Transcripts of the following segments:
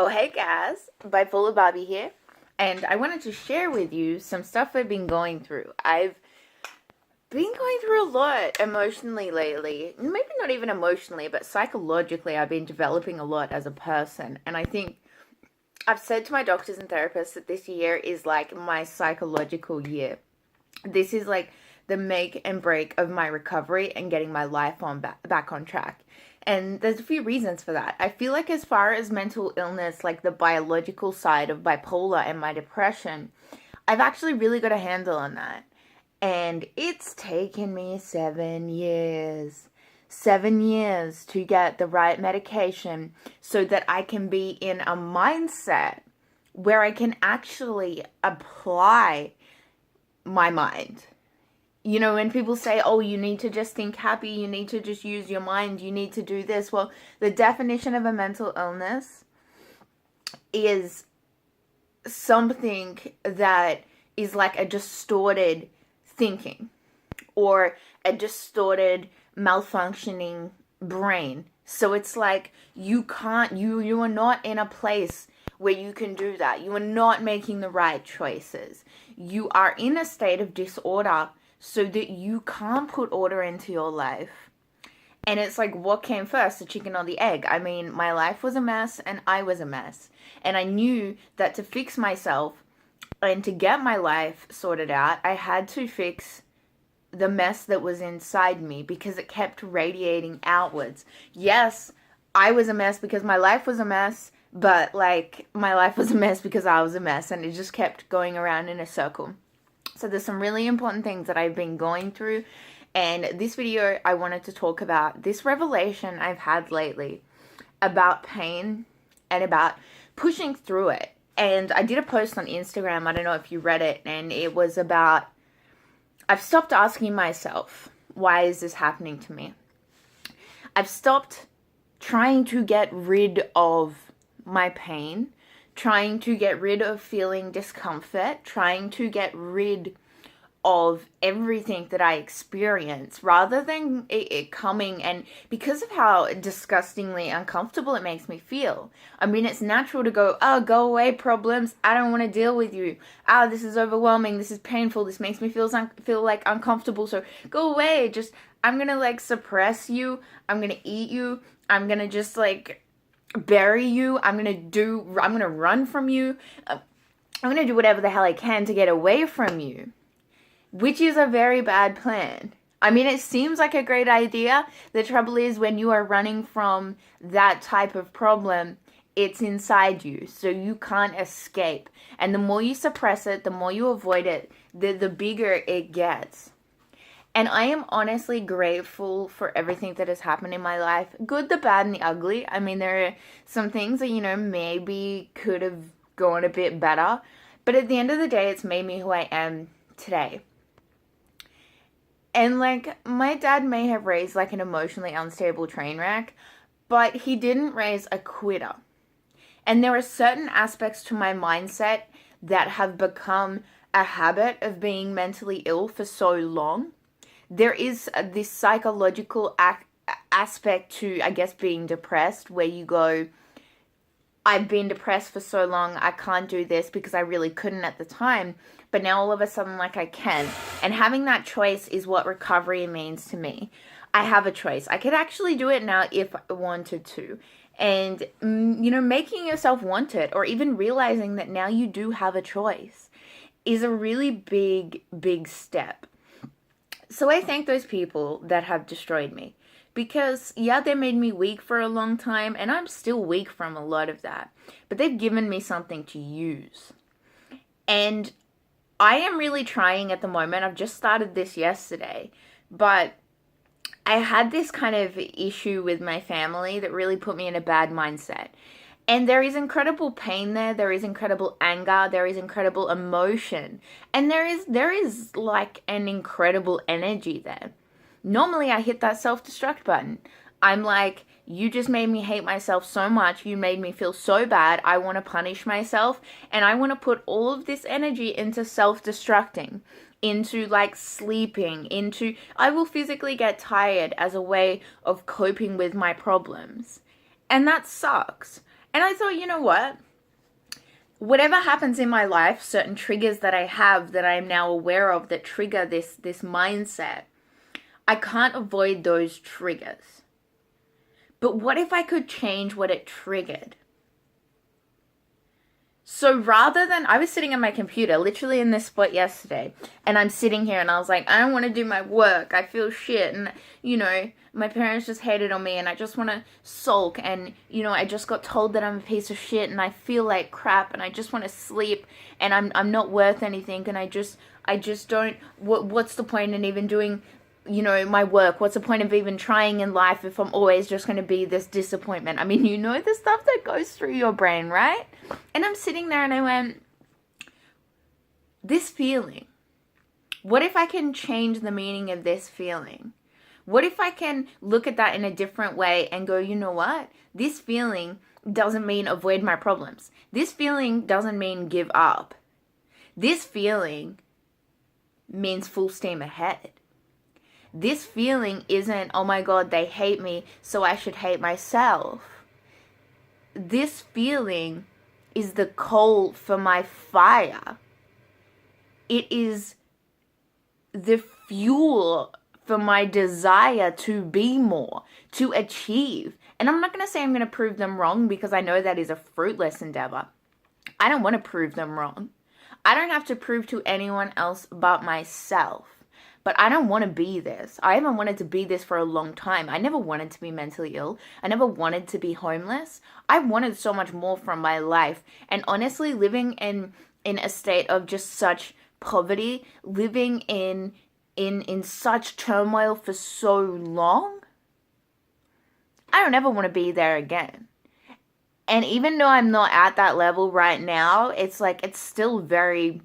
Oh, hey guys, Bipolar Barbie here, and I wanted to share with you some stuff I've been going through. I've been going through a lot emotionally lately. Maybe not even emotionally, but psychologically, I've been developing a lot as a person. And I think I've said to my doctors and therapists that this year is like my psychological year. This is like the make and break of my recovery and getting my life on back on track. And there's a few reasons for that. I feel like as far as mental illness, like the biological side of bipolar and my depression, I've actually really got a handle on that. And it's taken me 7 years. 7 years to get the right medication so that I can be in a mindset where I can actually apply my mind. You know, when people say, oh, you need to just think happy, you need to just use your mind, you need to do this. Well, the definition of a mental illness is something that is like a distorted thinking or a distorted malfunctioning brain. So it's like you are not in a place where you can do that. You are not making the right choices. You are in a state of disorder so that you can't put order into your life. And it's like, what came first, the chicken or the egg? I mean, my life was a mess and I was a mess. And I knew that to fix myself and to get my life sorted out, I had to fix the mess that was inside me because it kept radiating outwards. Yes, I was a mess because my life was a mess, but like my life was a mess because I was a mess, and it just kept going around in a circle. So there's some really important things that I've been going through, and this video I wanted to talk about this revelation I've had lately about pain and about pushing through it. And I did a post on Instagram, I don't know if you read it, and it was about, I've stopped asking myself, why is this happening to me? I've stopped trying to get rid of my pain, trying to get rid of feeling discomfort, trying to get rid of everything that I experience rather than it coming, and because of how disgustingly uncomfortable it makes me feel. I mean, it's natural to go, oh, go away problems, I don't want to deal with you. Oh, this is overwhelming, this is painful, this makes me feel like uncomfortable, so go away. Just, I'm gonna like suppress you, I'm gonna eat you, I'm gonna just like bury you, I'm gonna run from you, I'm gonna do whatever the hell I can to get away from you. Which is a very bad plan. I mean, it seems like a great idea. The trouble is when you are running from that type of problem, it's inside you, so you can't escape. And the more you suppress it, the more you avoid it, the bigger it gets. And I am honestly grateful for everything that has happened in my life. Good, the bad, and the ugly. I mean, there are some things that, maybe could have gone a bit better. But at the end of the day, it's made me who I am today. And like, my dad may have raised like an emotionally unstable train wreck, but he didn't raise a quitter. And there are certain aspects to my mindset that have become a habit of being mentally ill for so long. There is this psychological aspect to, I guess, being depressed, where you go, I've been depressed for so long, I can't do this because I really couldn't at the time, but now all of a sudden, like, I can. And having that choice is what recovery means to me. I have a choice. I could actually do it now if I wanted to. And, making yourself want it, or even realizing that now you do have a choice, is a really big, big step. So I thank those people that have destroyed me. Because, yeah, they made me weak for a long time, and I'm still weak from a lot of that. But they've given me something to use. And I am really trying at the moment. I've just started this yesterday. But I had this kind of issue with my family that really put me in a bad mindset. And there is incredible pain there is incredible anger, there is incredible emotion. And there is like an incredible energy there. Normally, I hit that self-destruct button. I'm like, you just made me hate myself so much. You made me feel so bad. I want to punish myself. And I want to put all of this energy into self-destructing, into like sleeping, into I will physically get tired as a way of coping with my problems. And that sucks. And I thought, you know what? Whatever happens in my life, certain triggers that I have that I'm now aware of that trigger this mindset, I can't avoid those triggers. But what if I could change what it triggered? So rather than, I was sitting at my computer, literally in this spot yesterday, and I'm sitting here and I was like, I don't want to do my work. I feel shit. And, you know, my parents just hated on me and I just want to sulk. And, you know, I just got told that I'm a piece of shit and I feel like crap and I just want to sleep and I'm not worth anything. And I just don't, what's the point in even doing, you know, my work? What's the point of even trying in life if I'm always just going to be this disappointment? I mean, you know, the stuff that goes through your brain, right? And I'm sitting there and I went, this feeling, what if I can change the meaning of this feeling? What if I can look at that in a different way and go, you know what? This feeling doesn't mean avoid my problems. This feeling doesn't mean give up. This feeling means full steam ahead. This feeling isn't, oh my God, they hate me, so I should hate myself. This feeling is the coal for my fire. It is the fuel for my desire to be more, to achieve. And I'm not going to say I'm going to prove them wrong because I know that is a fruitless endeavor. I don't want to prove them wrong. I don't have to prove to anyone else but myself. But I don't want to be this. I haven't wanted to be this for a long time. I never wanted to be mentally ill. I never wanted to be homeless. I wanted so much more from my life. And honestly, living in a state of just such poverty, living in such turmoil for so long, I don't ever want to be there again. And even though I'm not at that level right now, it's like it's still very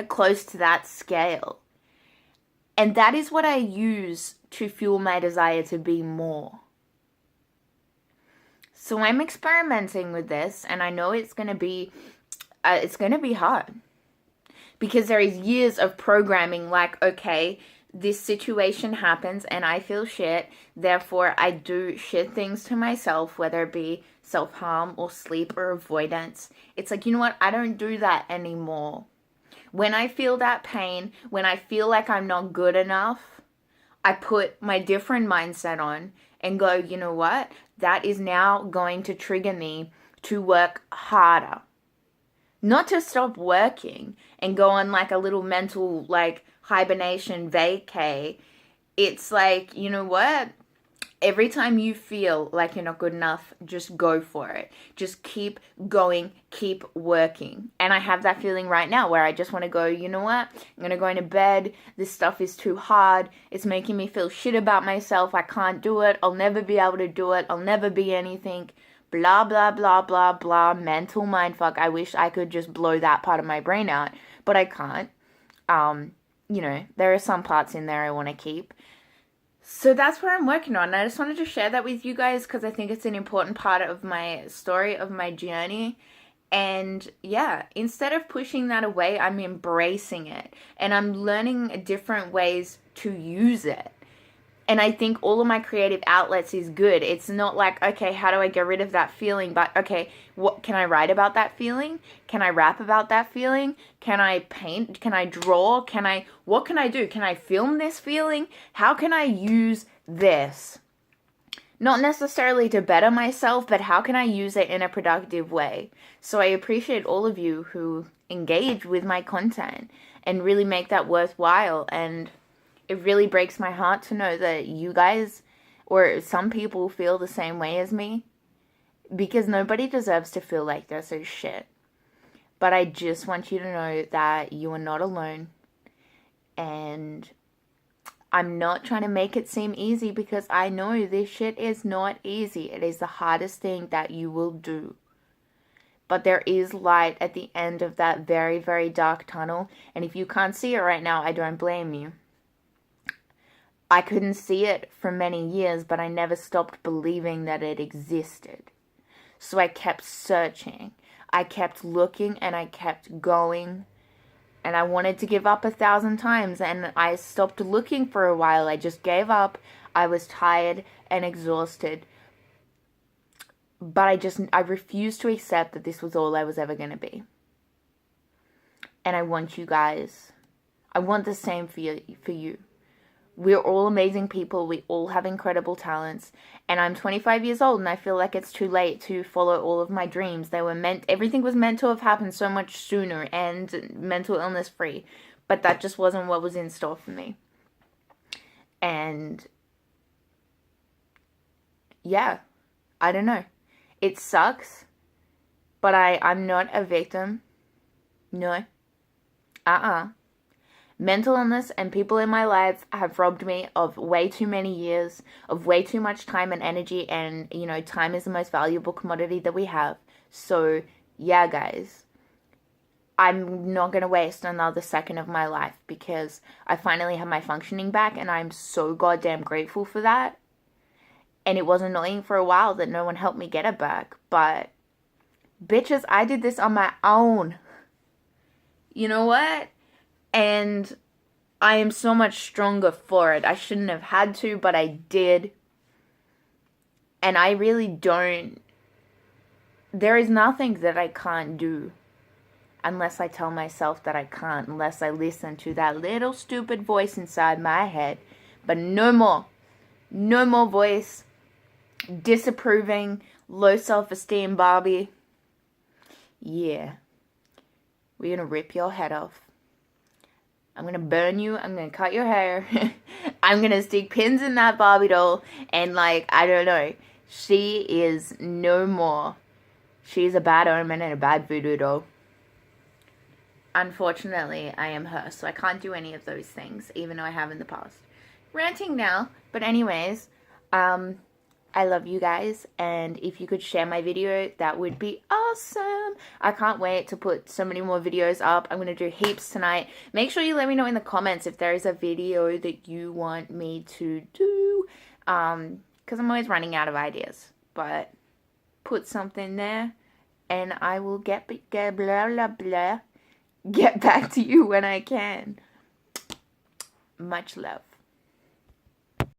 close to that scale. And that is what I use to fuel my desire to be more. So I'm experimenting with this, and I know it's going to be hard. Because there is years of programming like, okay, this situation happens and I feel shit, therefore I do shit things to myself, whether it be self-harm or sleep or avoidance. It's like, you know what, I don't do that anymore. When I feel that pain, when I feel like I'm not good enough, I put my different mindset on and go, you know what? That is now going to trigger me to work harder. Not to stop working and go on like a little mental like hibernation vacay. It's like, you know what? Every time you feel like you're not good enough, just go for it. Just keep going, keep working. And I have that feeling right now where I just want to go, you know what? I'm going to go into bed. This stuff is too hard. It's making me feel shit about myself. I can't do it. I'll never be able to do it. I'll never be anything. Blah, blah, blah, blah, blah. Mental mindfuck. I wish I could just blow that part of my brain out, but I can't. You know, there are some parts in there I want to keep. So that's what I'm working on. I just wanted to share that with you guys because I think it's an important part of my story, of my journey. And yeah, instead of pushing that away, I'm embracing it. And I'm learning different ways to use it. And I think all of my creative outlets is good. It's not like, okay, how do I get rid of that feeling? But, okay, what can I write about that feeling? Can I rap about that feeling? Can I paint? Can I draw? What can I do? Can I film this feeling? How can I use this? Not necessarily to better myself, but how can I use it in a productive way? So I appreciate all of you who engage with my content and really make that worthwhile. And it really breaks my heart to know that you guys, or some people, feel the same way as me. Because nobody deserves to feel like they're so shit. But I just want you to know that you are not alone. And I'm not trying to make it seem easy because I know this shit is not easy. It is the hardest thing that you will do. But there is light at the end of that very, very dark tunnel. And if you can't see it right now, I don't blame you. I couldn't see it for many years, but I never stopped believing that it existed. So I kept searching. I kept looking and I kept going. And I wanted to give up 1,000 times. And I stopped looking for a while. I just gave up. I was tired and exhausted. But I refuse to accept that this was all I was ever going to be. And I want you guys, I want the same for you. We're all amazing people. We all have incredible talents. And I'm 25 years old and I feel like it's too late to follow all of my dreams. Everything was meant to have happened so much sooner and mental illness free. But that just wasn't what was in store for me. And yeah, I don't know. It sucks, but I'm not a victim. No. Mental illness and people in my life have robbed me of way too many years, of way too much time and energy, and, you know, time is the most valuable commodity that we have. So, yeah, guys, I'm not going to waste another second of my life because I finally have my functioning back, and I'm so goddamn grateful for that. And it was annoying for a while that no one helped me get it back, but bitches, I did this on my own. You know what? And I am so much stronger for it. I shouldn't have had to, but I did. And I really don't. There is nothing that I can't do unless I tell myself that I can't, unless I listen to that little stupid voice inside my head. But no more. No more voice. Disapproving, low self-esteem Barbie. Yeah. We're gonna rip your head off. I'm going to burn you. I'm going to cut your hair. I'm going to stick pins in that Barbie doll. And, like, I don't know. She is no more. She's a bad omen and a bad voodoo doll. Unfortunately, I am her. So I can't do any of those things. Even though I have in the past. Ranting now. But anyways, I love you guys, and if you could share my video, that would be awesome. I can't wait to put so many more videos up. I'm going to do heaps tonight. Make sure you let me know in the comments if there is a video that you want me to do, because I'm always running out of ideas, but put something there, and I will get back to you when I can. Much love.